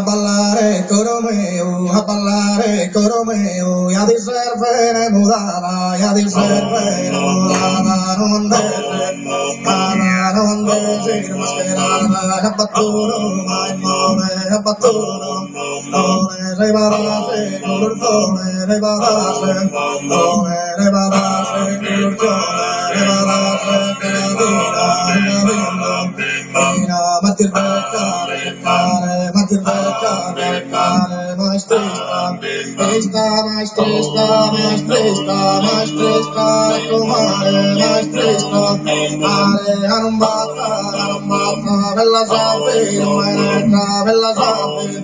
a ballare coro mio, ya di serve mudala, ya di serve mudala, non deve mascherata, abbattuto, mai nome, abbattuto, nome, rebarase, colorfone, rebarase, nome, rebarase, colorfone, rebarase, peladina, matir beccare, maestrista, comare, maestrista, non batta, bella sapere, bella sapere,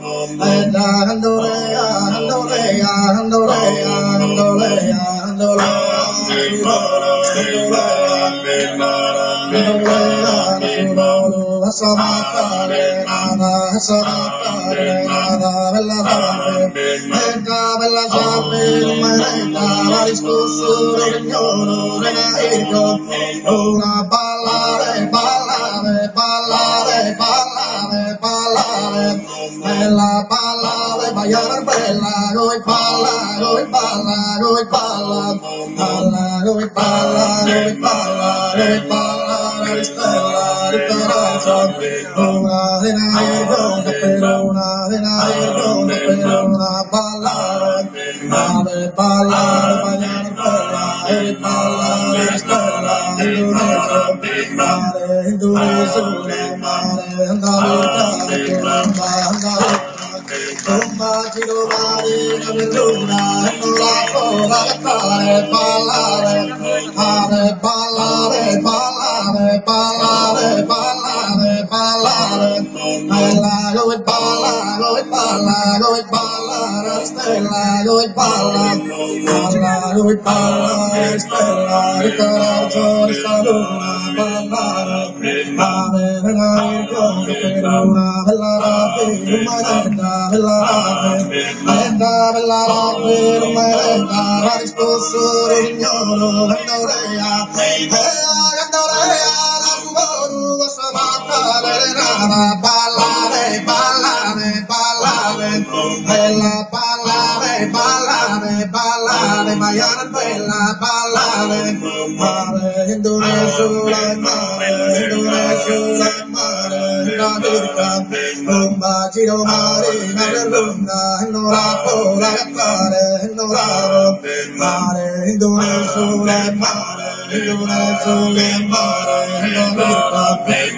bailar bella, go balla, stella, ritorno, una de nairo, ballare, bailar bella, stella, Indonesia, mare, andare, Bomba tiro mare nella luna e non la coda cantare, ballare, stella, stella, ricordo sta luna, ballare, Giro mare, nella luna, e non la coda cantare, non la mare, Indonesia,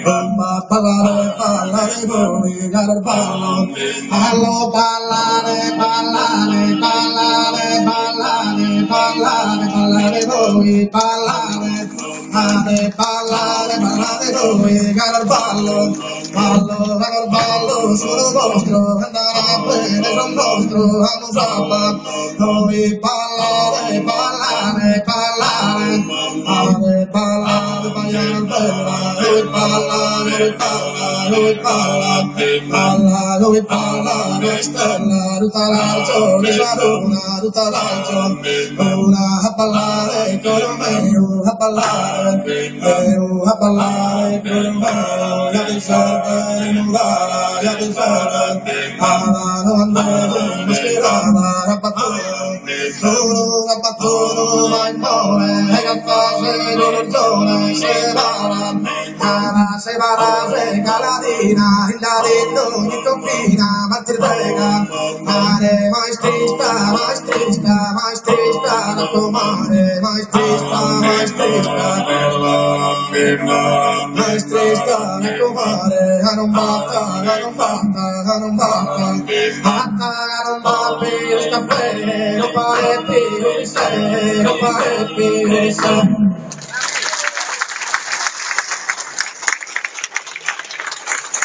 bomba ballare, voi, ballo, ballare, voi, ballare, voi, ballo, sono vostro, andare bene, sono vostro, amo sappa, noi ballare, bailar bella, stella, rutalaccio, rutalaccio, una a ballare, coro mio, a ballare, coro mio, ya ti serve, mudara, ya ti serve, non devo, mascherata, rapaturo, mai nome, e caffè, dolore, se caladina, il ladito, mi confina, matriega, mare, maestrista, la comare, maestrista, la comare, non batta, per scappare, non pare più di sé,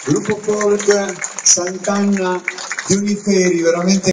Gruppo folk Sant'Anna Giuniferi, veramente